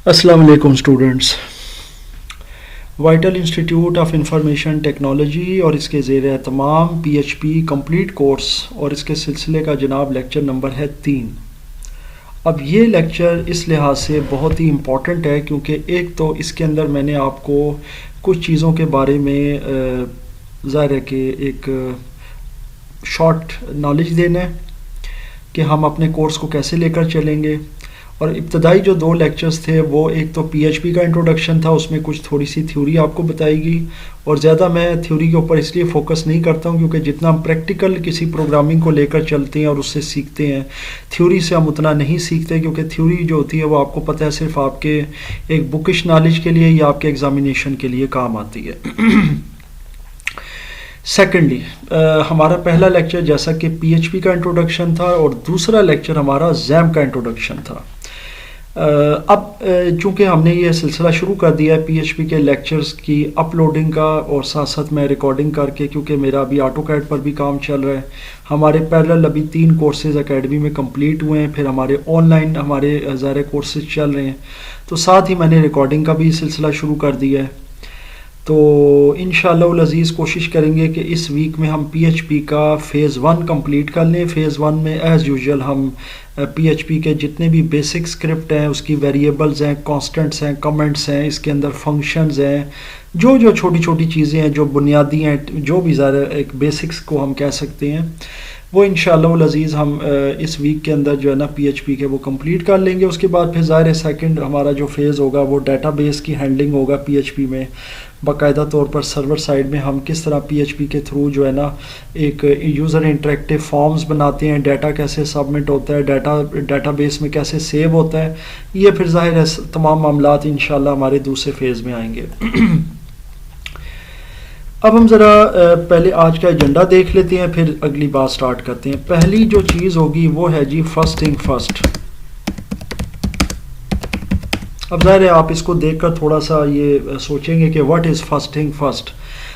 السلام علیکم students. Vital institute of information technology اور اس کے زیر اہتمام P H P complete course اور اس کے سلسلے کا جناب لیکچر نمبر ہے 3. اب یہ لیکچر اس لحاظ سے بہت ہی امپورٹنٹ ہے کیونکہ ایک تو اس کے اندر میں نے آپ کو کچھ چیزوں کے بارے میں ظاہر ہے کہ ایک شارٹ نالج دینا ہے کہ ہم اپنے کورس کو کیسے لے کر چلیں گے. اور ابتدائی جو 2 لیکچرز تھے وہ ایک تو پی ایچ پی کا انٹروڈکشن تھا، اس میں کچھ تھوڑی سی تھیوری آپ کو بتائی گئی، اور زیادہ میں تھیوری کے اوپر اس لیے فوکس نہیں کرتا ہوں کیونکہ جتنا ہم پریکٹیکل کسی پروگرامنگ کو لے کر چلتے ہیں اور اس سے سیکھتے ہیں، تھیوری سے ہم اتنا نہیں سیکھتے کیونکہ تھیوری جو ہوتی ہے وہ آپ کو پتہ ہے صرف آپ کے ایک بکش نالج کے لیے یا آپ کے ایگزامینیشن کے لیے کام آتی ہے. سیکنڈلی ہمارا پہلا لیکچر جیسا کہ پی ایچ پی کا انٹروڈکشن تھا اور دوسرا لیکچر ہمارا زیم کا انٹروڈکشن تھا. اب چونکہ ہم نے یہ سلسلہ شروع کر دیا ہے پی ایچ پی کے لیکچرز کی اپلوڈنگ کا اور ساتھ ساتھ میں ریکارڈنگ کر کے، کیونکہ میرا ابھی آٹو کیڈ پر بھی کام چل رہا ہے. ہمارے پیرلل ابھی 3 کورسز اکیڈمی میں کمپلیٹ ہوئے ہیں، پھر ہمارے آن لائن ہمارے ظاہر کورسز چل رہے ہیں، تو ساتھ ہی میں نے ریکارڈنگ کا بھی سلسلہ شروع کر دیا ہے. تو انشاءاللہ العزیز کوشش کریں گے کہ اس ویک میں ہم پی ایچ پی کا فیز 1 کمپلیٹ کر لیں. فیز 1 میں ایز یوزول ہم پی ایچ پی کے جتنے بھی بیسک اسکرپٹ ہیں، اس کی ویریبلز ہیں، کانسٹنٹس ہیں، کمنٹس ہیں، اس کے اندر فنکشنز ہیں، جو چھوٹی چھوٹی چیزیں ہیں جو بنیادی ہیں، جو بھی ظاہر ایک بیسکس کو ہم کہہ سکتے ہیں، وہ انشاءاللہ العزیز ہم اس ویک کے اندر جو ہے نا پی ایچ پی کے وہ کمپلیٹ کر لیں گے. اس کے بعد پھر ظاہر سیکنڈ ہمارا جو فیز ہوگا وہ ڈیٹا بیس کی ہینڈلنگ ہوگا پی ایچ پی میں. باقاعدہ طور پر سرور سائڈ میں ہم کس طرح پی ایچ پی کے تھرو جو ہے نا ایک یوزر انٹریکٹیو فارمز بناتے ہیں، ڈیٹا کیسے سبمٹ ہوتا ہے، ڈیٹا بیس میں کیسے سیو ہوتا ہے، یہ پھر ظاہر ہے تمام معاملات انشاءاللہ ہمارے دوسرے فیز میں آئیں گے. اب ہم ذرا پہلے آج کا ایجنڈا دیکھ لیتے ہیں، پھر اگلی بات سٹارٹ کرتے ہیں. پہلی جو چیز ہوگی وہ ہے جی فرسٹ تھنگ فرسٹ. اب ظاہر ہے آپ اس کو دیکھ کر تھوڑا سا یہ سوچیں گے کہ what is first thing first.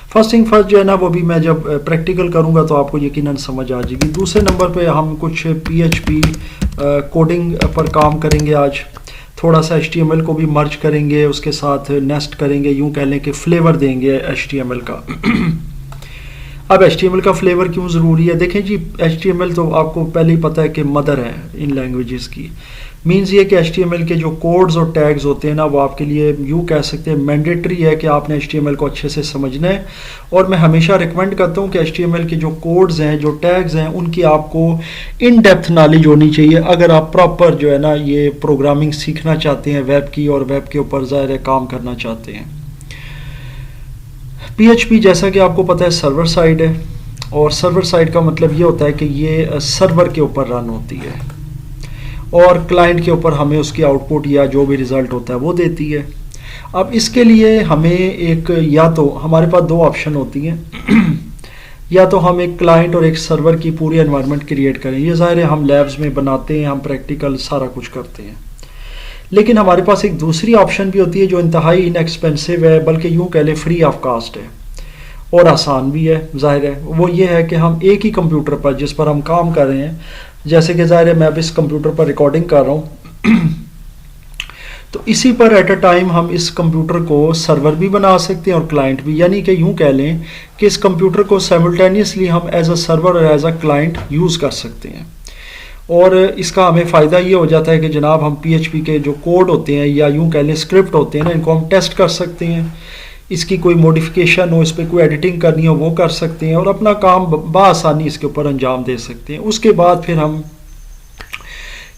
First thing first جو ہے نا وہ بھی میں جب پریکٹیکل کروں گا تو آپ کو یقیناً سمجھ آ جائے گی. دوسرے نمبر پہ ہم کچھ پی ایچ پی کوڈنگ پر کام کریں گے آج. تھوڑا سا ایچ ٹی ایم ایل کو بھی مرج کریں گے، اس کے ساتھ نیسٹ کریں گے، یوں کہہ لیں کہ فلیور دیں گے ایچ ٹی ایم ایل کا. اب ایچ ٹی ایم ایل کا فلیور کیوں ضروری ہے؟ دیکھیں جی ایچ ٹی ایم ایل تو آپ کو پہلے ہی پتہ ہے کہ مدر ہے ان لینگویجز کی. مینز یہ کہ ایچ ٹی ایم ایل کے جو کوڈز اور ٹیگز ہوتے ہیں نا وہ آپ کے لیے یوں کہہ سکتے ہیں مینڈیٹری ہے کہ آپ نے ایچ ٹی ایم ایل کو اچھے سے سمجھنا ہے. اور میں ہمیشہ ریکمینڈ کرتا ہوں کہ ایچ ٹی ایم ایل کے جو کوڈز ہیں، جو ٹیگز ہیں، ان کی آپ کو ان ڈیپتھ نالج ہونی چاہیے اگر آپ پراپر جو ہے نا یہ پروگرامنگ سیکھنا چاہتے ہیں ویب کی، اور ویب کے اوپر ظاہر ہے کام کرنا چاہتے ہیں. پی ایچ پی جیسا کہ آپ کو پتہ ہے سرور سائڈ ہے، اور سرور سائڈ کا مطلب یہ ہوتا ہے کہ یہ سرور کے اوپر رن ہوتی ہے اور کلائنٹ کے اوپر ہمیں اس کی آؤٹ پٹ یا جو بھی ریزلٹ ہوتا ہے وہ دیتی ہے. اب اس کے لیے ہمیں ایک یا تو ہمارے پاس 2 آپشن ہوتی ہیں، یا تو ہم ایک کلائنٹ اور ایک سرور کی پوری انوائرمنٹ کریٹ کریں. یہ ظاہر ہے ہم لیبز میں بناتے ہیں، ہم پریکٹیکل سارا کچھ کرتے ہیں. لیکن ہمارے پاس ایک دوسری آپشن بھی ہوتی ہے جو انتہائی ان ایکسپینسو ہے، بلکہ یوں کہہ لیں فری آف کاسٹ ہے اور آسان بھی ہے. ظاہر ہے وہ یہ ہے کہ ہم ایک ہی کمپیوٹر پر جس پر ہم کام کر رہے ہیں، جیسے کہ ظاہر ہے میں اب اس کمپیوٹر پر ریکارڈنگ کر رہا ہوں تو اسی پر ایٹ اے ٹائم ہم اس کمپیوٹر کو سرور بھی بنا سکتے ہیں اور کلائنٹ بھی. یعنی کہ یوں کہہ لیں کہ اس کمپیوٹر کو سائملٹینیسلی ہم ایز اے سرور اور ایز اے کلائنٹ یوز کر سکتے ہیں. اور اس کا ہمیں فائدہ یہ ہو جاتا ہے کہ جناب ہم پی ایچ پی کے جو کوڈ ہوتے ہیں یا یوں کہہ لیں اسکرپٹ ہوتے ہیں نا، ان کو ہم ٹیسٹ کر سکتے ہیں. اس کی کوئی موڈیفیکیشن ہو، اس پہ کوئی ایڈیٹنگ کرنی ہو وہ کر سکتے ہیں، اور اپنا کام بآسانی اس کے اوپر انجام دے سکتے ہیں. اس کے بعد پھر ہم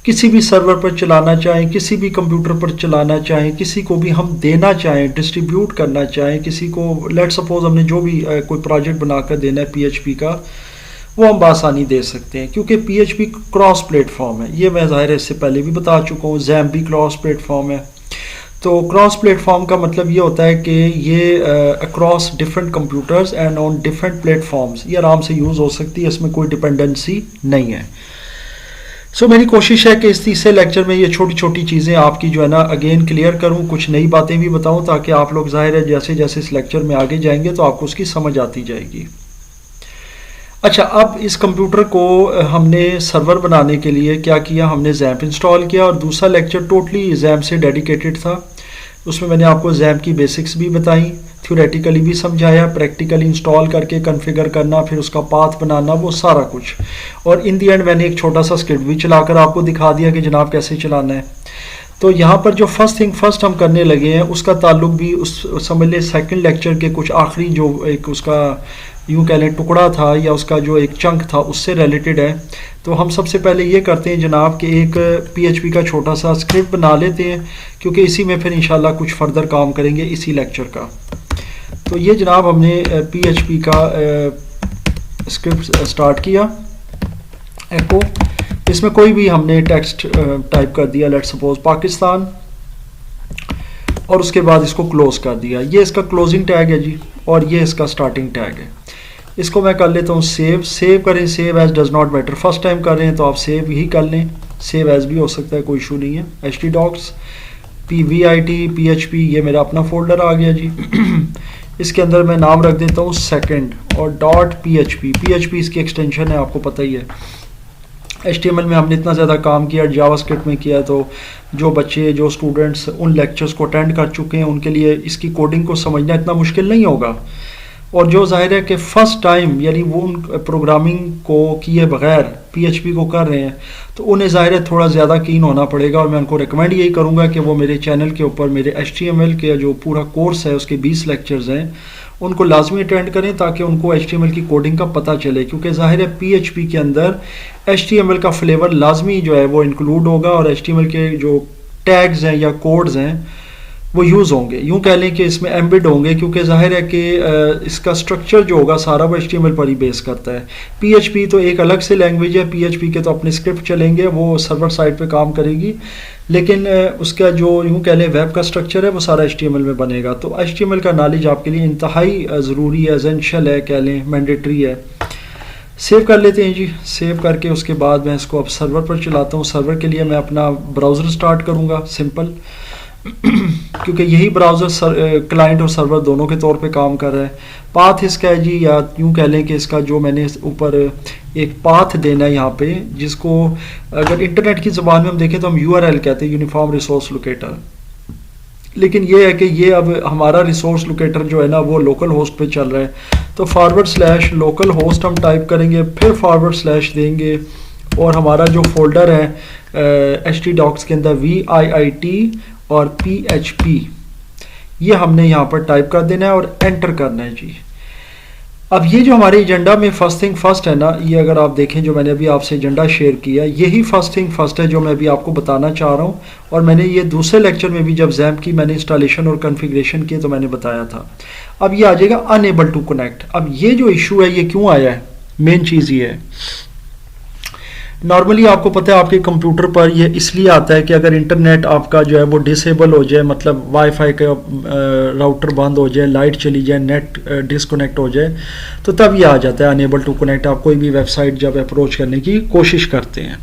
کسی بھی سرور پر چلانا چاہیں، کسی بھی کمپیوٹر پر چلانا چاہیں، کسی کو بھی ہم دینا چاہیں، ڈسٹریبیوٹ کرنا چاہیں، کسی کو لیٹ سپوز ہم نے جو بھی کوئی پروجیکٹ بنا کر دینا ہے پی ایچ پی کا، وہ ہم بآسانی دے سکتے ہیں. کیونکہ P H P cross platform ہے، یہ میں ظاہر ہے اس سے پہلے بھی بتا چکا ہوں. زیم بھی کراس پلیٹ فارم ہے. تو کراس پلیٹ فارم کا مطلب یہ ہوتا ہے کہ یہ across different computers and on different platforms یہ آرام سے یوز ہو سکتی ہے، اس میں کوئی ڈپینڈنسی نہیں ہے. سو میری کوشش ہے کہ اس تیسرے لیکچر میں یہ چھوٹی چھوٹی چیزیں آپ کی جو ہے نا اگین کلیئر کروں، کچھ نئی باتیں بھی بتاؤں تاکہ آپ لوگ ظاہر ہے جیسے جیسے اس لیکچر میں آگے جائیں گے تو آپ کو اس کی سمجھ آتی جائے گی. اچھا، اب اس کمپیوٹر کو ہم نے سرور بنانے کے لیے کیا کیا، ہم نے زیمپ انسٹال کیا، اور دوسرا لیکچر ٹوٹلی زیمپ سے ڈیڈیکیٹڈ تھا. اس میں نے آپ کو زیمپ کی بیسکس بھی بتائیں، تھیوریٹیکلی بھی سمجھایا، پریکٹیکلی انسٹال کر کے کنفیگر کرنا، پھر اس کا پاتھ بنانا، وہ سارا کچھ. اور ان دی اینڈ میں نے ایک چھوٹا سا اسکرپٹ بھی چلا کر آپ کو دکھا دیا کہ جناب کیسے چلانا ہے. تو یہاں پر جو فرسٹ تھنگ فرسٹ ہم کرنے لگے ہیں اس کا تعلق بھی اس سمجھ لیں سیکنڈ لیکچر کے کچھ آخری جو ایک اس کا یوں کہہ لیں ٹکڑا تھا یا اس کا جو ایک چنک تھا اس سے ریلیٹڈ ہے. تو ہم سب سے پہلے یہ کرتے ہیں جناب کہ ایک پی ایچ پی کا چھوٹا سا اسکرپٹ بنا لیتے ہیں، کیونکہ اسی میں پھر انشاءاللہ کچھ فردر کام کریں گے اسی لیکچر کا. تو یہ جناب ہم نے پی ایچ پی کا اسکرپٹ اسٹارٹ کیا. ایکو، اس میں کوئی بھی ہم نے ٹیکسٹ ٹائپ کر دیا، لیٹ سپوز پاکستان، اور اس کے بعد اس کو کلوز کر دیا. یہ اس کا کلوزنگ ٹیگ ہے جی، اور یہ اس کا سٹارٹنگ ٹیگ ہے. اس کو میں کر لیتا ہوں سیو کریں. Save as does not matter, first time کر رہے ہیں تو آپ سیو ہی کر لیں، سیو ایز بھی ہو سکتا ہے، کوئی ایشو نہیں ہے. H T docs PVIT PHP، یہ میرا اپنا فولڈر آ گیا جی. اس کے اندر میں نام رکھ دیتا ہوں سیکنڈ، اور .php. PHP اس کی ایکسٹینشن ہے، آپ کو پتہ ہی ہے. HTML میں ہم نے اتنا زیادہ کام کیا، جاوا اسکرپٹ میں کیا، تو جو بچے جو اسٹوڈنٹس ان لیکچرز کو اٹینڈ کر چکے ہیں ان کے لیے اس کی کوڈنگ کو سمجھنا اتنا مشکل نہیں ہوگا. اور جو ظاہر ہے کہ فرسٹ ٹائم یعنی وہ ان پروگرامنگ کو کیے بغیر PHP کو کر رہے ہیں تو انہیں ظاہر ہے تھوڑا زیادہ کین ہونا پڑے گا. اور میں ان کو ریکمینڈ یہی کروں گا کہ وہ میرے چینل کے اوپر میرے HTML کے جو پورا کورس ہے اس کے 20 لیکچرز ہیں ان کو لازمی اٹینڈ کریں تاکہ ان کو HTML کی کوڈنگ کا پتہ چلے. کیونکہ ظاہر ہے PHP کے اندر HTML کا فلیور لازمی جو ہے وہ انکلوڈ ہوگا، اور HTML کے جو ٹیگز ہیں یا کوڈز ہیں وہ یوز ہوں گے. یوں کہہ لیں کہ اس میں ایمبیڈ ہوں گے، کیونکہ ظاہر ہے کہ اس کا سٹرکچر جو ہوگا سارا وہ HTML پر ہی بیس کرتا ہے. PHP تو ایک الگ سے لینگویج ہے، PHP کے تو اپنے اسکرپٹ چلیں گے، وہ سرور سائٹ پہ کام کرے گی، لیکن اس کا جو یوں کہہ لیں ویب کا سٹرکچر ہے وہ سارا HTML میں بنے گا. تو HTML کا نالج آپ کے لیے انتہائی ضروری ہے، ایسینشیل ہے، کہہ لیں مینڈیٹری ہے. سیو کر لیتے ہیں جی. سیو کر کے اس کے بعد میں اس کو اب سرور پر چلاتا ہوں. سرور کے لیے میں اپنا براؤزر سٹارٹ کروں گا، سمپل، کیونکہ یہی براؤزر کلائنٹ اور سرور دونوں کے طور پہ کام کر رہا ہے. پاتھ اس کا ہے جی، یا یوں کہہ لیں کہ اس کا جو میں نے اوپر ایک پاتھ دینا ہے یہاں پہ، جس کو اگر انٹرنیٹ کی زبان میں ہم دیکھیں تو ہم URL کہتے ہیں، یونیفارم ریسورس لوکیٹر. لیکن یہ ہے کہ یہ اب ہمارا ریسورس لوکیٹر جو ہے نا وہ لوکل ہوسٹ پہ چل رہا ہے. تو / لوکل ہوسٹ ہم ٹائپ کریں گے، پھر / دیں گے، اور ہمارا جو فولڈر ہے HT ڈاکس کے اندر VIIT اور PHP، یہ ہم نے یہاں پر ٹائپ کر دینا ہے اور انٹر کرنا ہے جی. اب یہ جو ہمارے ایجنڈا میں فرسٹ تھنگ فرسٹ ہے نا، یہ اگر آپ دیکھیں جو میں نے ابھی آپ سے ایجنڈا شیئر کیا، یہی فرسٹ تھنگ فرسٹ ہے جو میں ابھی آپ کو بتانا چاہ رہا ہوں. اور میں نے یہ دوسرے لیکچر میں بھی جب زیمپ کی میں نے انسٹالیشن اور کنفیگریشن کی تو میں نے بتایا تھا. اب یہ آ جائے گا unable to connect. اب یہ جو ایشو ہے یہ کیوں آیا ہے، مین چیز یہ ہے. نارملی آپ کو پتہ ہے آپ کے کمپیوٹر پر یہ اس لیے آتا ہے کہ اگر انٹرنیٹ آپ کا جو ہے وہ ڈسیبل ہو جائے، مطلب وائی فائی کا راؤٹر بند ہو جائے، لائٹ چلی جائے، نیٹ ڈسکنیکٹ ہو جائے، تو تب یہ آ جاتا ہے انیبل ٹو کنیکٹ. آپ کوئی بھی ویب سائٹ جب اپروچ کرنے کی کوشش کرتے ہیں.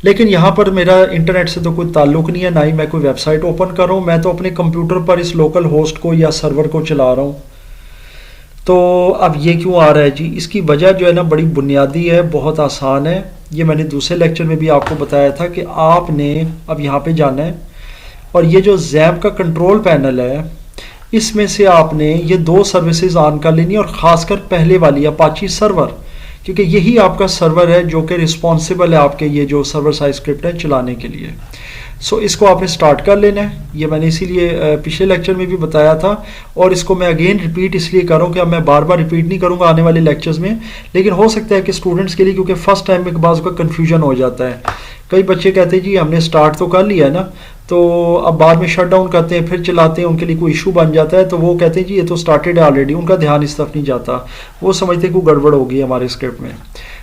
لیکن یہاں پر میرا انٹرنیٹ سے تو کوئی تعلق نہیں ہے، نہ ہی میں کوئی ویب سائٹ اوپن کر رہا ہوں، میں تو اپنے کمپیوٹر پر اس لوکل ہوسٹ کو یا سرور کو چلا رہا ہوں. تو اب یہ کیوں آ رہا ہے جی، اس کی وجہ جو ہے نا بڑی بنیادی ہے، بہت آسان ہے. یہ میں نے دوسرے لیکچر میں بھی آپ کو بتایا تھا کہ آپ نے اب یہاں پہ جانا ہے، اور یہ جو زیمپ کا کنٹرول پینل ہے اس میں سے آپ نے یہ 2 سروسز آن کر لینی، اور خاص کر پہلے والی اپاچی سرور، کیونکہ یہی آپ کا سرور ہے جو کہ رسپانسیبل ہے آپ کے یہ جو سرور سائڈ اسکرپٹ ہے چلانے کے لیے. سو اس کو آپ نے سٹارٹ کر لینا ہے. یہ میں نے اسی لیے پچھلے لیکچر میں بھی بتایا تھا، اور اس کو میں اگین ریپیٹ اس لیے کروں کہ اب میں بار بار ریپیٹ نہیں کروں گا آنے والے لیکچرز میں، لیکن ہو سکتا ہے کہ اسٹوڈنٹس کے لیے، کیونکہ فرسٹ ٹائم میں بعض کا کنفیوژن ہو جاتا ہے. کئی بچے کہتے ہیں جی ہم نے سٹارٹ تو کر لیا ہے نا، تو اب بعد میں شٹ ڈاؤن کرتے ہیں پھر چلاتے ہیں، ان کے لیے کوئی ایشو بن جاتا ہے، تو وہ کہتے ہیں جی یہ تو سٹارٹڈ ہے آلریڈی، ان کا دھیان اس طرف نہیں جاتا، وہ سمجھتے ہیں کوئی گڑبڑ ہوگی ہمارے اسکرپٹ میں.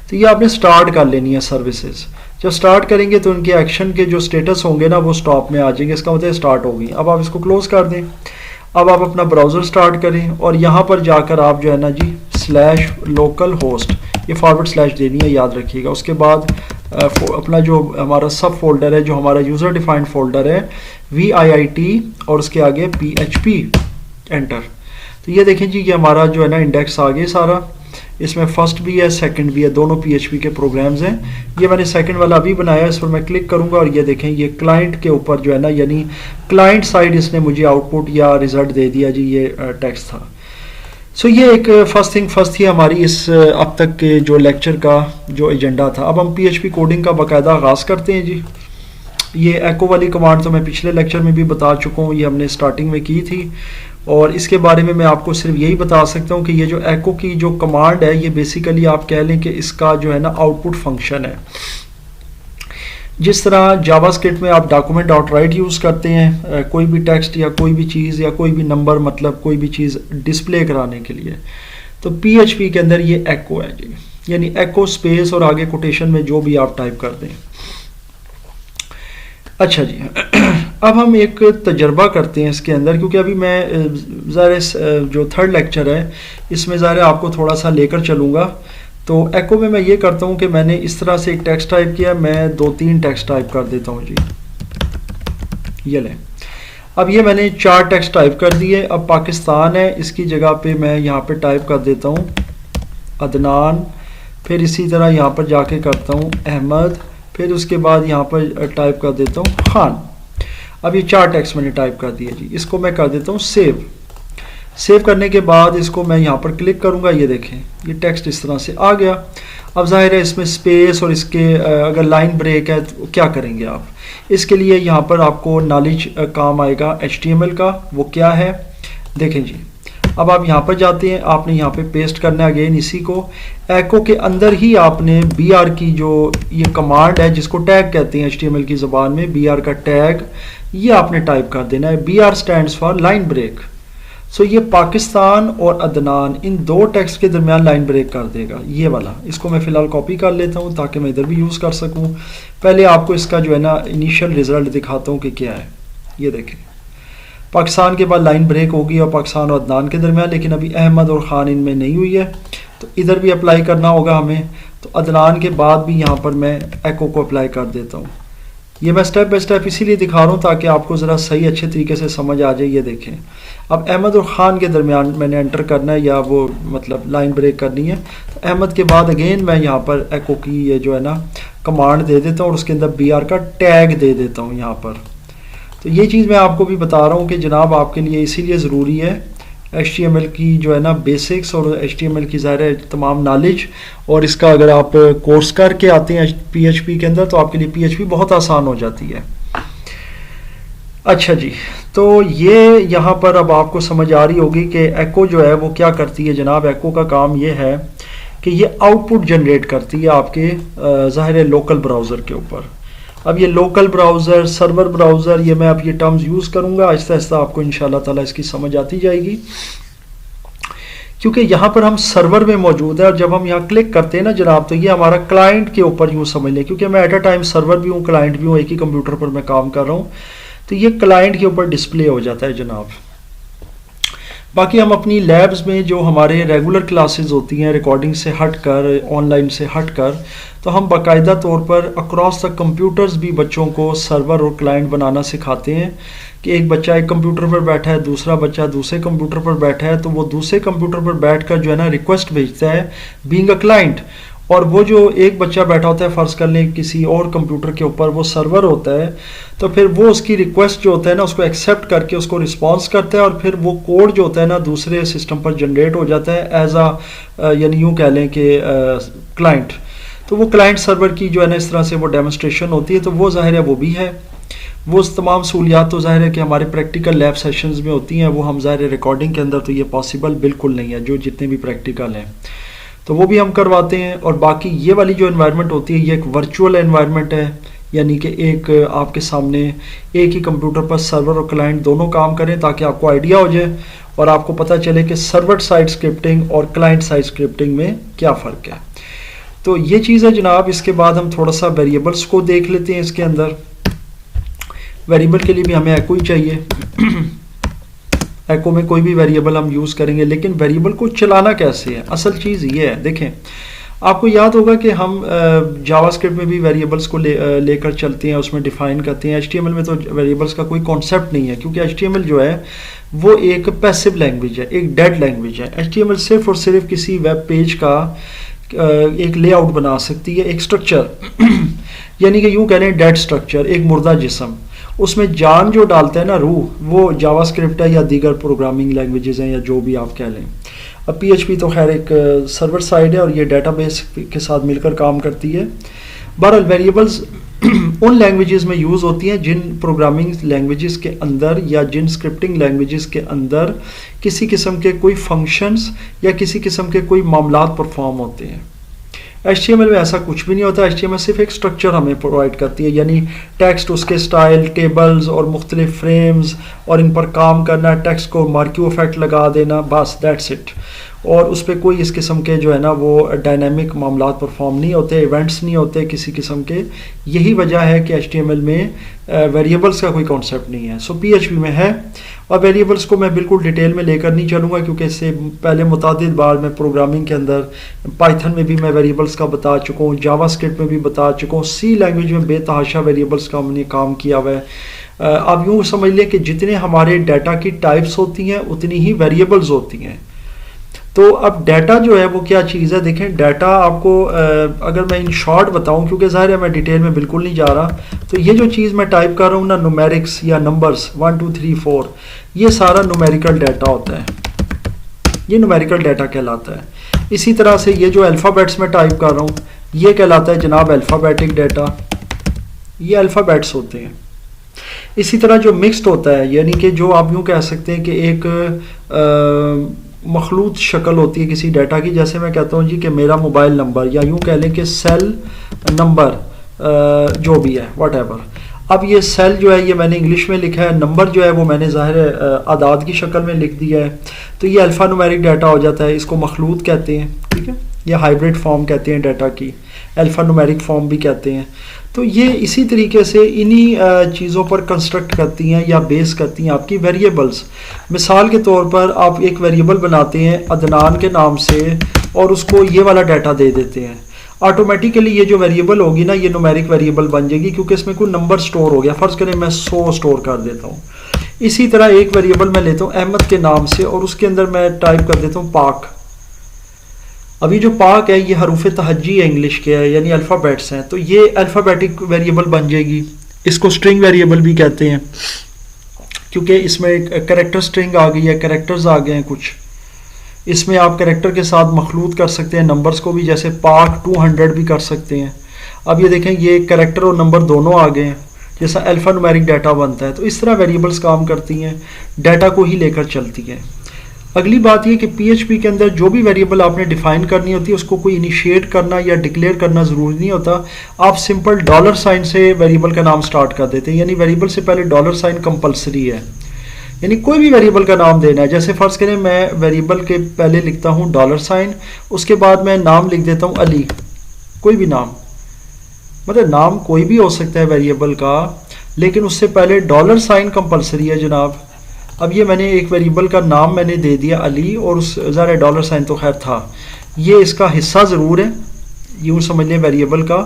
تو یہ آپ نے سٹارٹ کر لینی ہے سروسز. جب سٹارٹ کریں گے تو ان کے ایکشن کے جو سٹیٹس ہوں گے نا وہ سٹاپ میں آ جائیں گے، اس کا مطلب سٹارٹ ہوگی. اب آپ اس کو کلوز کر دیں. اب آپ اپنا براؤزر سٹارٹ کریں، اور یہاں پر جا کر آپ جو ہے نا جی /localhost یہ / دینی ہے، یاد رکھیے گا. اس کے بعد اپنا جو ہمارا سب فولڈر ہے، جو ہمارا یوزر ڈیفائنڈ فولڈر ہے VIIT، اور اس کے آگے PHP، انٹر. تو یہ دیکھیں جی یہ ہمارا جو ہے نا انڈیکس آ گیا سارا. اس میں فرسٹ بھی ہے سیکنڈ بھی ہے, دونوں PHP کے پروگرامز ہیں. یہ میں نے سیکنڈ والا ابھی بنایا, اس پر میں کلک کروں گا اور یہ دیکھیں یہ کلائنٹ کے اوپر جو ہے نا, یعنی کلائنٹ سائڈ اس نے مجھے آؤٹ پٹ یا ریزلٹ دے دیا جی, یہ ٹیکسٹ تھا. سو یہ ایک فرسٹ تھنگ فرسٹ تھی ہماری اس اب تک کے جو لیکچر کا جو ایجنڈا تھا. اب ہم PHP کوڈنگ کا باقاعدہ آغاز کرتے ہیں جی. یہ ایکو والی کمانڈ تو میں پچھلے لیکچر میں بھی بتا چکا ہوں, یہ ہم نے سٹارٹنگ میں کی تھی, اور اس کے بارے میں آپ کو صرف یہی بتا سکتا ہوں کہ یہ جو ایکو کی جو کمانڈ ہے, یہ بیسیکلی آپ کہہ لیں کہ اس کا جو ہے نا آؤٹ پٹ فنکشن ہے. جس طرح جاوا اسکرپٹ میں آپ ڈاکومنٹ ڈاٹ رائٹ یوز کرتے ہیں کوئی بھی ٹیکسٹ یا کوئی بھی چیز یا کوئی بھی نمبر, مطلب کوئی بھی چیز ڈسپلے کرانے کے لیے, تو PHP کے اندر یہ ایکو ہے جی, یعنی ایکو اسپیس اور آگے کوٹیشن میں جو بھی آپ ٹائپ کر دیں. اچھا جی, اب ہم ایک تجربہ کرتے ہیں اس کے اندر, کیونکہ ابھی میں ظاہر جو تھرڈ لیکچر ہے اس میں ظاہر آپ کو تھوڑا سا لے کر چلوں گا. تو ایکو میں یہ کرتا ہوں کہ میں نے اس طرح سے ایک ٹیکسٹ ٹائپ کیا, میں 2-3 ٹیکسٹ ٹائپ کر دیتا ہوں جی. یہ لیں, اب یہ میں نے 4 ٹیکسٹ ٹائپ کر دیے. اب پاکستان ہے, اس کی جگہ پہ میں یہاں پہ ٹائپ کر دیتا ہوں عدنان, پھر اسی طرح یہاں پر جا کے کرتا ہوں احمد, پھر اس کے بعد یہاں پر ٹائپ کر دیتا ہوں خان. اب یہ 4 ٹیکسٹ میں نے ٹائپ کر دیا جی. اس کو میں کر دیتا ہوں سیو. سیو کرنے کے بعد اس کو میں یہاں پر کلک کروں گا, یہ دیکھیں یہ ٹیکسٹ اس طرح سے آ گیا. اب ظاہر ہے اس میں اسپیس اور اس کے اگر لائن بریک ہے تو کیا کریں گے آپ. اس کے لیے یہاں پر آپ کو نالج کام آئے گا HTML کا, وہ کیا ہے دیکھیں جی. اب آپ یہاں پر جاتے ہیں, آپ نے یہاں پہ پیسٹ کرنا ہے اگین اسی کو. ایکو کے اندر ہی آپ نے BR کی جو یہ کمانڈ ہے جس کو ٹیگ کہتے ہیں HTML کی زبان میں, BR کا ٹیگ, یہ آپ نے ٹائپ کر دینا ہے. BR stands for line break. So یہ پاکستان اور عدنان ان 2 ٹیکسٹ کے درمیان لائن بریک کر دے گا, یہ والا. اس کو میں فی الحال کاپی کر لیتا ہوں تاکہ میں ادھر بھی یوز کر سکوں. پہلے آپ کو اس کا جو ہے نا انیشیل ریزلٹ دکھاتا ہوں کہ کیا ہے. یہ دیکھیں پاکستان کے بعد لائن بریک ہوگی اور پاکستان اور عدنان کے درمیان, لیکن ابھی احمد اور خان ان میں نہیں ہوئی ہے, تو ادھر بھی اپلائی کرنا ہوگا ہمیں. تو عدنان کے بعد بھی یہاں پر میں ایکو کو اپلائی کر دیتا ہوں. یہ میں سٹیپ بائی سٹیپ اسی لیے دکھا رہا ہوں تاکہ آپ کو ذرا صحیح اچھے طریقے سے سمجھ آ جائے. یہ دیکھیں اب احمد اور خان کے درمیان میں نے انٹر کرنا ہے یا وہ مطلب لائن بریک کرنی ہے. تو احمد کے بعد اگین میں یہاں پر ایکو کی یہ جو ہے نا کمانڈ دے دیتا ہوں اور اس کے اندر BR کا ٹیگ دے دیتا ہوں یہاں پر. تو یہ چیز میں آپ کو بھی بتا رہا ہوں کہ جناب آپ کے لیے اسی لیے ضروری ہے HTML کی جو ہے نا بیسکس اور HTML کی ظاہر ہے تمام نالج, اور اس کا اگر آپ کورس کر کے آتے ہیں PHP کے اندر تو آپ کے لیے PHP بہت آسان ہو جاتی ہے. اچھا جی, تو یہ یہاں پر اب آپ کو سمجھ آ رہی ہوگی کہ ایکو جو ہے وہ کیا کرتی ہے جناب. ایکو کا کام یہ ہے کہ یہ آؤٹ پٹ جنریٹ کرتی ہے آپ کے ظاہر ہے لوکل براؤزر کے اوپر. اب یہ لوکل براؤزر, سرور براؤزر, یہ میں اب یہ ٹرمز یوز کروں گا, آہستہ آہستہ آپ کو انشاءاللہ تعالیٰ اس کی سمجھ آتی جائے گی, کیونکہ یہاں پر ہم سرور میں موجود ہے. اور جب ہم یہاں کلک کرتے ہیں نا جناب, تو یہ ہمارا کلائنٹ کے اوپر یوں سمجھ لیں, کیونکہ میں ایٹ اے ٹائم سرور بھی ہوں کلائنٹ بھی ہوں, ایک ہی کمپیوٹر پر میں کام کر رہا ہوں, تو یہ کلائنٹ کے اوپر ڈسپلے ہو جاتا ہے جناب. باقی ہم اپنی لیبز میں جو ہمارے ریگولر کلاسز ہوتی ہیں ریکارڈنگ سے ہٹ کر, آن لائن سے ہٹ کر, تو ہم باقاعدہ طور پر اکراس دا کمپیوٹرز بھی بچوں کو سرور اور کلائنٹ بنانا سکھاتے ہیں. کہ ایک بچہ ایک کمپیوٹر پر بیٹھا ہے, دوسرا بچہ دوسرے کمپیوٹر پر بیٹھا ہے, تو وہ دوسرے کمپیوٹر پر بیٹھ کر جو ہے نا ریکویسٹ بھیجتا ہے بینگ اے کلائنٹ, اور وہ جو ایک بچہ بیٹھا ہوتا ہے فرض کر لیں کسی اور کمپیوٹر کے اوپر, وہ سرور ہوتا ہے, تو پھر وہ اس کی ریکویسٹ جو ہوتا ہے نا اس کو ایکسیپٹ کر کے اس کو رسپانس کرتا ہے, اور پھر وہ کوڈ جو ہوتا ہے نا دوسرے سسٹم پر جنریٹ ہو جاتا ہے ایز اے یعنی یوں کہہ لیں کہ کلائنٹ. تو وہ کلائنٹ سرور کی جو ہے نا اس طرح سے وہ ڈیمونسٹریشن ہوتی ہے. تو وہ ظاہر ہے وہ بھی ہے, وہ تمام سہولیات تو ظاہر ہے کہ ہمارے پریکٹیکل لیب سیشنز میں ہوتی ہیں, وہ ہم ظاہر ہے ریکارڈنگ کے اندر تو یہ پاسبل بالکل نہیں ہے, جو جتنے بھی پریکٹیکل ہیں تو وہ بھی ہم کرواتے ہیں. اور باقی یہ والی جو انوائرمنٹ ہوتی ہے یہ ایک ورچوئل انوائرمنٹ ہے, یعنی کہ ایک آپ کے سامنے ایک ہی کمپیوٹر پر سرور اور کلائنٹ دونوں کام کریں, تاکہ آپ کو آئیڈیا ہو جائے اور آپ کو پتہ چلے کہ سرور سائڈ اسکرپٹنگ اور کلائنٹ سائڈ اسکرپٹنگ میں کیا فرق ہے. تو یہ چیز ہے جناب. اس کے بعد ہم تھوڑا سا ویریبلس کو دیکھ لیتے ہیں. اس کے اندر ویریبل کے لیے بھی ہمیں ایکو ہی چاہیے. ایکو میں کوئی بھی ویریبل ہم یوز کریں گے, لیکن ویریبل کو چلانا کیسے ہے, اصل چیز یہ ہے. دیکھیں آپ کو یاد ہوگا کہ ہم جاوا اسکرپٹ میں بھی ویریبلس کو لے کر چلتے ہیں، اس میں ڈیفائن کرتے ہیں. ایچ ٹی ایم ایل میں تو ویریبلس کا کوئی کانسیپٹ نہیں ہے، کیونکہ ایچ ٹی ایم ایل جو ہے وہ ایک پیسو لینگویج ہے، ایک ڈیڈ لینگویج ہے. ایچ ٹی ایم ایل صرف اور صرف کسی ویب پیج کا ایک لے آؤٹ بنا سکتی ہے، ایک اسٹرکچر یعنی کہ یوں کہہ لیں ڈیڈ اسٹرکچر، ایک مردہ جسم. اس میں جان جو ڈالتا ہے نا، روح، وہ جاوا اسکرپٹ ہے یا دیگر پروگرامنگ لینگویجز ہیں یا جو بھی آپ کہہ لیں. اب پی ایچ پی تو خیر ایک سرور سائڈ ہے اور یہ ڈیٹا بیس کے ساتھ مل کر کام کرتی ہے. بہرحال ویریبلز ان لینگویجز میں یوز ہوتی ہیں جن پروگرامنگ لینگویجز کے اندر یا جن اسکرپٹنگ لینگویجز کے اندر کسی قسم کے کوئی فنکشنز یا کسی قسم کے کوئی معاملات پرفارم ہوتے ہیں. ایچ ٹی ایم ایل میں ایسا کچھ بھی نہیں ہوتا. ایچ ٹی ایم ایل صرف ایک اسٹرکچر ہمیں پرووائڈ کرتی ہے، یعنی ٹیکسٹ، اس کے اسٹائل، ٹیبلز اور مختلف فریمز، اور ان پر کام کرنا، ٹیکسٹ کو مارکیو افیکٹ لگا دینا، بس دیٹس اٹ. اور اس پہ کوئی اس قسم کے جو ہے نا وہ ڈائنامک معاملات پرفارم نہیں ہوتے، ایونٹس نہیں ہوتے کسی قسم کے. یہی وجہ ہے کہ ایچ ٹی ایم ایل میں ویریبلس کا کوئی کانسیپٹ نہیں ہے. سو پی ایچ پی میں ہے. اور ویریبلس کو میں بالکل ڈیٹیل میں لے کر نہیں چلوں گا، کیونکہ اس سے پہلے متعدد بار میں پروگرامنگ کے اندر پائتھن میں بھی میں ویریبلس کا بتا چکا ہوں، جاوا اسکرپٹ میں بھی بتا چکا ہوں، سی لینگویج میں بے تحاشا ویریبلس کا ہم نے کام کیا ہوا ہے. آپ یوں سمجھ لیں کہ جتنے ہمارے ڈیٹا کی ٹائپس ہوتی ہیں اتنی ہی ویریبلز ہوتی ہیں. تو اب ڈیٹا جو ہے وہ کیا چیز ہے؟ دیکھیں ڈیٹا آپ کو اگر میں ان شارٹ بتاؤں، کیونکہ ظاہر ہے میں ڈیٹیل میں بالکل نہیں جا رہا، تو یہ جو چیز میں ٹائپ کر رہا ہوں نا، نومیرکس یا نمبرز 1 2 3 4، یہ سارا نومیریکل ڈیٹا ہوتا ہے، یہ نومیریکل ڈیٹا کہلاتا ہے. اسی طرح سے یہ جو الفابیٹس میں ٹائپ کر رہا ہوں یہ کہلاتا ہے جناب الفابیٹک ڈیٹا، یہ الفابیٹس ہوتے ہیں. اسی طرح جو مکسڈ ہوتا ہے، یعنی کہ جو آپ یوں کہہ سکتے ہیں کہ ایک مخلوط شکل ہوتی ہے کسی ڈیٹا کی، جیسے میں کہتا ہوں جی کہ میرا موبائل نمبر، یا یوں کہہ لیں کہ سیل نمبر جو بھی ہے واٹ ایور. اب یہ سیل جو ہے یہ میں نے انگلش میں لکھا ہے، نمبر جو ہے وہ میں نے ظاہر اعداد کی شکل میں لکھ دیا ہے، تو یہ الفا نومیرک ڈیٹا ہو جاتا ہے. اس کو مخلوط کہتے ہیں، ٹھیک ہے، یا ہائبرڈ فارم کہتے ہیں ڈیٹا کی، الفا نومیرک فارم بھی کہتے ہیں. تو یہ اسی طریقے سے انہی چیزوں پر کنسٹرکٹ کرتی ہیں یا بیس کرتی ہیں آپ کی ویریبلز. مثال کے طور پر آپ ایک ویریبل بناتے ہیں عدنان کے نام سے اور اس کو یہ والا ڈیٹا دے دیتے ہیں، آٹومیٹیکلی یہ جو ویریبل ہوگی نا یہ نومیرک ویریبل بن جائے گی، کیونکہ اس میں کوئی نمبر سٹور ہو گیا. فرض کریں میں 100 سٹور کر دیتا ہوں. اسی طرح ایک ویریبل میں لیتا ہوں احمد کے نام سے اور اس کے اندر میں ٹائپ کر دیتا ہوں پاک. ابھی جو پاک ہے یہ حروف تہجی ہے انگلش کے ہے، یعنی الفابیٹس ہیں، تو یہ الفابیٹک ویریبل بن جائے گی. اس کو سٹرنگ ویریبل بھی کہتے ہیں، کیونکہ اس میں کریکٹر سٹرنگ آ گئی ہے، کریکٹرز آ گئے ہیں کچھ. اس میں آپ کریکٹر کے ساتھ مخلوط کر سکتے ہیں نمبرز کو بھی، جیسے پاک 200 بھی کر سکتے ہیں. اب یہ دیکھیں یہ کریکٹر اور نمبر دونوں آ گئے ہیں، جیسا الفا نومیرک ڈیٹا بنتا ہے. تو اس طرح ویریبلز کام کرتی ہیں، ڈیٹا کو ہی لے کر چلتی ہیں. اگلی بات یہ کہ پی ایچ پی کے اندر جو بھی ویریبل آپ نے ڈیفائن کرنی ہوتی ہے اس کو کوئی انیشیٹ کرنا یا ڈکلیئر کرنا ضروری نہیں ہوتا. آپ سمپل ڈالر سائن سے ویریبل کا نام سٹارٹ کر دیتے ہیں، یعنی ویریبل سے پہلے ڈالر سائن کمپلسری ہے، یعنی کوئی بھی ویریبل کا نام دینا ہے. جیسے فرض کریں میں ویریبل کے پہلے لکھتا ہوں ڈالر سائن، اس کے بعد میں نام لکھ دیتا ہوں علی، کوئی بھی نام، مطلب نام کوئی بھی ہو سکتا ہے ویریبل کا، لیکن اس سے پہلے ڈالر سائن کمپلسری ہے جناب. اب یہ میں نے ایک ویریبل کا نام میں نے دے دیا علی، اور اس ذرا ڈالر سائن تو خیر تھا، یہ اس کا حصہ ضرور ہے، یوں سمجھ لیں ویریبل کا،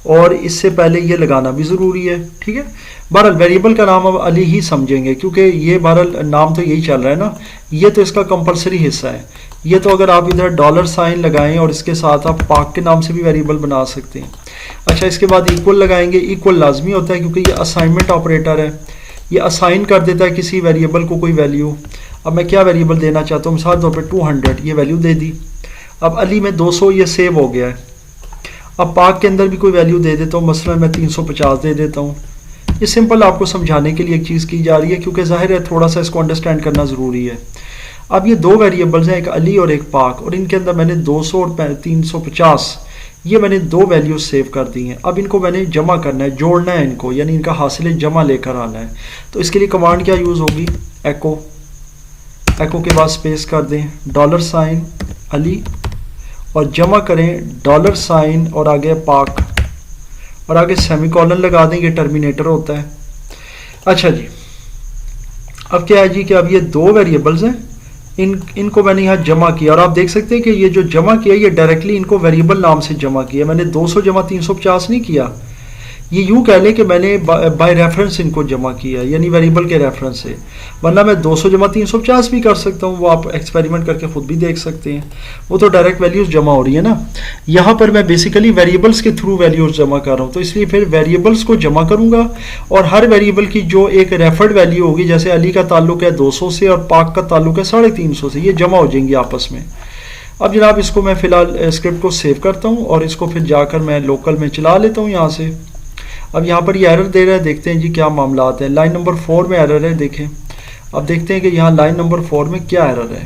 اور اس سے پہلے یہ لگانا بھی ضروری ہے، ٹھیک ہے. بہرحال ویریبل کا نام اب علی ہی سمجھیں گے، کیونکہ یہ بہرحال نام تو یہی چل رہا ہے نا، یہ تو اس کا کمپلسری حصہ ہے. یہ تو اگر آپ ادھر ڈالر سائن لگائیں اور اس کے ساتھ آپ پاک کے نام سے بھی ویریبل بنا سکتے ہیں. اچھا، اس کے بعد ایکول لگائیں گے. ایکول لازمی ہوتا ہے کیونکہ یہ اسائنمنٹ آپریٹر ہے، یہ اسائن کر دیتا ہے کسی ویریبل کو کوئی ویلیو. اب میں کیا ویریبل دینا چاہتا ہوں، مثال طور پہ 200، یہ ویلیو دے دی. اب علی میں 200 یہ سیو ہو گیا ہے. اب پاک کے اندر بھی کوئی ویلیو دے دیتا ہوں، مثلا میں 350 دے دیتا ہوں. یہ سمپل آپ کو سمجھانے کے لیے ایک چیز کی جا رہی ہے، کیونکہ ظاہر ہے تھوڑا سا اس کو انڈرسٹینڈ کرنا ضروری ہے. اب یہ دو ویریبلز ہیں، ایک علی اور ایک پاک، اور ان کے اندر میں نے 200 اور 350 یہ میں نے دو ویلیوز سیو کر دی ہیں. اب ان کو میں نے جمع کرنا ہے، جوڑنا ہے ان کو، یعنی ان کا حاصل جمع لے کر آنا ہے. تو اس کے لیے کمانڈ کیا یوز ہوگی، ایکو. ایکو کے بعد اسپیس کر دیں ڈالر سائن علی اور جمع کریں ڈالر سائن اور آگے پاک اور آگے سیمی کولن لگا دیں، یہ ٹرمینیٹر ہوتا ہے. اچھا جی، اب کیا ہے جی کہ اب یہ دو ویریبلز ہیں، ان کو میں نے یہاں جمع کیا اور آپ دیکھ سکتے ہیں کہ یہ جو جمع کیا یہ ڈائریکٹلی ان کو ویریبل نام سے جمع کیا. میں نے 200 جمع 350 نہیں کیا, یہ یوں کہہ لیں کہ میں نے بائی ریفرنس ان کو جمع کیا, یعنی ویریبل کے ریفرنس سے. ورنہ میں 200 جمع 350 بھی کر سکتا ہوں, وہ آپ ایکسپیریمنٹ کر کے خود بھی دیکھ سکتے ہیں, وہ تو ڈائریکٹ ویلیوز جمع ہو رہی ہے نا. یہاں پر میں بیسیکلی ویریبلس کے تھرو ویلیوز جمع کر رہا ہوں, تو اس لیے پھر ویریبلس کو جمع کروں گا اور ہر ویریبل کی جو ایک ریفرڈ ویلیو ہوگی, جیسے علی کا تعلق ہے 200 سے اور پاک کا تعلق ہے 350 سے, یہ جمع ہو جائیں گی آپس میں. اب جناب اس کو میں فی الحال اسکرپٹ کو سیو کرتا ہوں اور اس کو پھر جا کر میں لوکل میں چلا لیتا ہوں یہاں سے. اب یہاں پر یہ ایرر دے رہا ہے, دیکھتے ہیں جی کیا معاملات ہیں. لائن نمبر 4 میں ایرر ہے, دیکھیں اب دیکھتے ہیں کہ یہاں لائن نمبر 4 میں کیا ایرر ہے.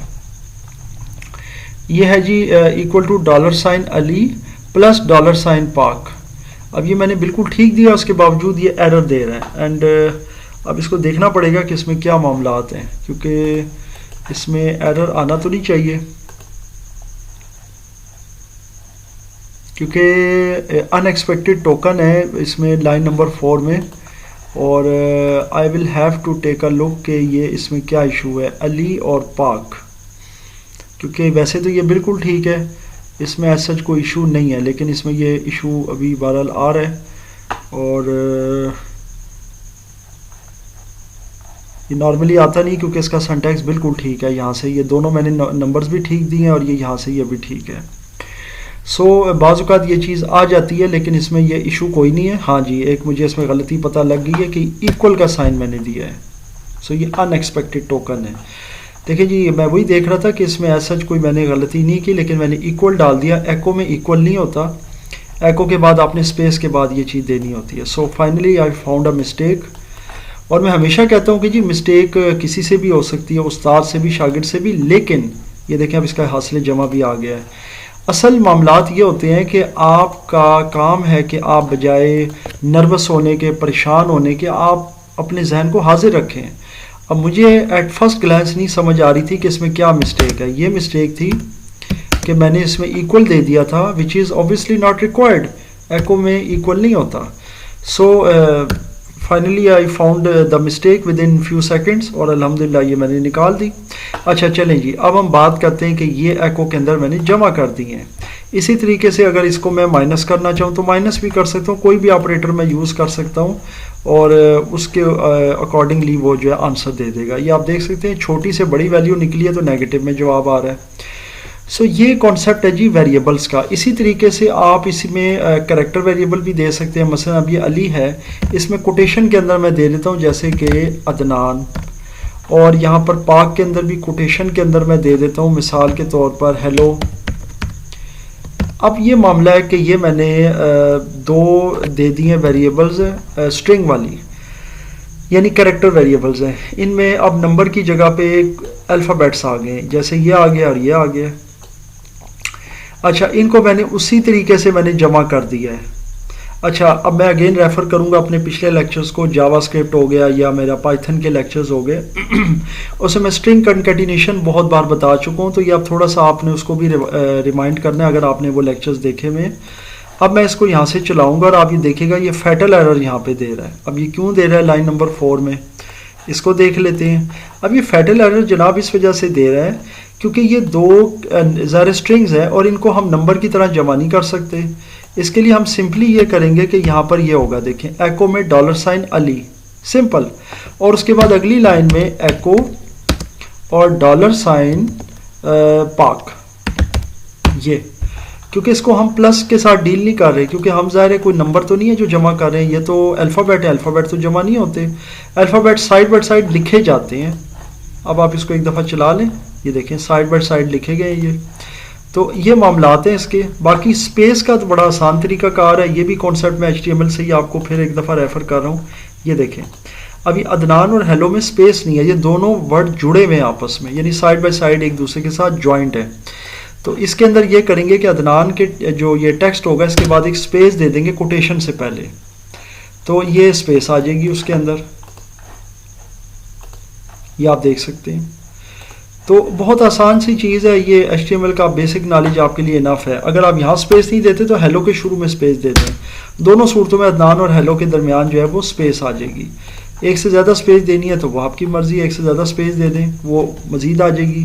یہ ہے جی ایکول ٹو $سائن علی پلس $سائن پاک. اب یہ میں نے بالکل ٹھیک دیا, اس کے باوجود یہ ایرر دے رہا ہے. اینڈ اب اس کو دیکھنا پڑے گا کہ اس میں کیا معاملات ہیں, کیونکہ اس میں ایرر آنا تو نہیں چاہیے, کیونکہ ان ایکسپیکٹڈ ٹوکن ہے اس میں لائن نمبر 4 میں. اور آئی ول ہیو ٹو ٹیک اے لک کہ یہ اس میں کیا ایشو ہے, علی اور پاک, کیونکہ ویسے تو یہ بالکل ٹھیک ہے, اس میں ایسا کوئی ایشو نہیں ہے, لیکن اس میں یہ ایشو ابھی بہرحال آ رہا ہے. اور یہ نارملی آتا نہیں کیونکہ اس کا سنٹیکس بالکل ٹھیک ہے. یہاں سے یہ دونوں میں نے نمبرز بھی ٹھیک دیے ہیں اور یہ یہاں سے یہ بھی ٹھیک ہے. سو بعض اوقات یہ چیز آ جاتی ہے, لیکن اس میں یہ ایشو کوئی نہیں ہے. ہاں جی, ایک مجھے اس میں غلطی پتہ لگ گئی ہے کہ ایکول کا سائن میں نے دیا ہے. سو یہ ان ایکسپیکٹڈ ٹوکن ہے. دیکھیں جی, میں وہی دیکھ رہا تھا کہ اس میں ایسا کوئی میں نے غلطی نہیں کی, لیکن میں نے ایکول ڈال دیا. ایکو میں ایکول نہیں ہوتا, ایکو کے بعد آپ نے اسپیس کے بعد یہ چیز دینی ہوتی ہے. So finally I found a mistake. اور میں ہمیشہ کہتا ہوں کہ جی مسٹیک کسی سے بھی ہو سکتی ہے, استاد سے بھی شاگرد سے بھی. لیکن یہ دیکھیں اب اس کا حاصل جمع بھی آ گیا ہے. اصل معاملات یہ ہوتے ہیں کہ آپ کا کام ہے کہ آپ بجائے نروس ہونے کے, پریشان ہونے کے, آپ اپنے ذہن کو حاضر رکھیں. اب مجھے ایٹ فرسٹ گلانس نہیں سمجھ آ رہی تھی کہ اس میں کیا مسٹیک ہے. یہ مسٹیک تھی کہ میں نے اس میں ایکول دے دیا تھا, وچ از obviously not required. ایکو میں ایکول نہیں ہوتا. So finally I found the mistake with in few seconds, اور الحمدللہ یہ میں نے نکال دی. اچھا چلیں جی, اب ہم بات کرتے ہیں کہ یہ ایکو کے اندر میں نے جمع کر دی ہیں. اسی طریقے سے اگر اس کو میں مائنس کرنا چاہوں تو مائنس بھی کر سکتا ہوں, کوئی بھی آپریٹر میں یوز کر سکتا ہوں, اور اس کے اکارڈنگلی وہ جو ہے آنسر دے دے گا. یہ آپ دیکھ سکتے ہیں چھوٹی سے بڑی ویلیو نکلی ہے تو نیگیٹو میں جواب آ رہا ہے. سو یہ کانسیپٹ ہے جی ویریبلس کا. اسی طریقے سے آپ اس میں کریکٹر ویریبل بھی دے سکتے ہیں. مثلا اب یہ علی ہے, اس میں کوٹیشن کے اندر میں دے دیتا ہوں جیسے کہ عدنان, اور یہاں پر پاک کے اندر بھی کوٹیشن کے اندر میں دے دیتا ہوں مثال کے طور پر ہیلو. اب یہ معاملہ ہے کہ یہ میں نے دو دے دی ہیں ویریبلز اسٹرنگ والی, یعنی کریکٹر ویریبلز ہیں. ان میں اب نمبر کی جگہ پہ الفابیٹس آ گئے, جیسے یہ آ گیا اور یہ آ گیا. اچھا, ان کو میں نے اسی طریقے سے میں نے جمع کر دیا ہے. اچھا, اب میں اگین ریفر کروں گا اپنے پچھلے لیکچرز کو. جاوا اسکرپٹ ہو گیا یا میرا پائتھن کے لیکچرز ہو گئے, اسے میں اسٹرنگ کنکیٹینیشن بہت بار بتا چکا ہوں, تو یہ اب تھوڑا سا آپ نے اس کو بھی ریمائنڈ کرنا ہے اگر آپ نے وہ لیکچرز دیکھے ہوئے. اب میں اس کو یہاں سے چلاؤں گا اور آپ یہ دیکھیں گا یہ فیٹل ایرر یہاں پہ دے رہا ہے. اب یہ کیوں دے رہا ہے لائن نمبر 4 میں, اس کو دیکھ لیتے ہیں. اب یہ فیٹل ایرر جناب اس وجہ سے دے رہا ہے کیونکہ یہ دو ظاہر اسٹرنگز ہیں اور ان کو ہم نمبر کی طرح جمع نہیں کر سکتے. اس کے لیے ہم سمپلی یہ کریں گے کہ یہاں پر یہ ہوگا, دیکھیں ایکو میں $سائن علی, سمپل, اور اس کے بعد اگلی لائن میں ایکو اور $سائن پاک. یہ کیونکہ اس کو ہم پلس کے ساتھ ڈیل نہیں کر رہے, کیونکہ ہم ظاہر ہے کوئی نمبر تو نہیں ہے جو جمع کر رہے ہیں, یہ تو الفابیٹ ہے, الفابیٹ تو جمع نہیں ہوتے, الفابیٹ سائڈ بائی سائڈ لکھے جاتے ہیں. اب آپ اس کو ایک دفعہ چلا لیں, یہ دیکھیں سائڈ بائی سائڈ لکھے گئے یہ. تو یہ معاملات ہیں اس کے. باقی اسپیس کا تو بڑا آسان طریقہ کار ہے, یہ بھی کانسیپٹ میں HTML سے ہی آپ کو پھر ایک دفعہ ریفر کر رہا ہوں. یہ دیکھیں ابھی عدنان اور ہیلو میں اسپیس نہیں ہے, یہ دونوں ورڈ جڑے ہوئے ہیں آپس میں, یعنی سائڈ بائی سائڈ ایک دوسرے کے ساتھ جوائنٹ ہے. تو اس کے اندر یہ کریں گے کہ عدنان کے جو یہ ٹیکسٹ ہوگا اس کے بعد ایک اسپیس دے دیں گے کوٹیشن سے پہلے, تو یہ اسپیس آ جائے گی اس کے اندر, یہ آپ دیکھ سکتے ہیں. تو بہت آسان سی چیز ہے یہ. HTML کا بیسک نالج آپ کے لیے انف ہے. اگر آپ یہاں اسپیس نہیں دیتے تو ہیلو کے شروع میں اسپیس دے دیں. دونوں صورتوں میں عدنان اور ہیلو کے درمیان جو ہے وہ اسپیس آ جائے گی. ایک سے زیادہ اسپیس دینی ہے تو وہ آپ کی مرضی ہے, ایک سے زیادہ اسپیس دے دیں وہ مزید آ جائے گی.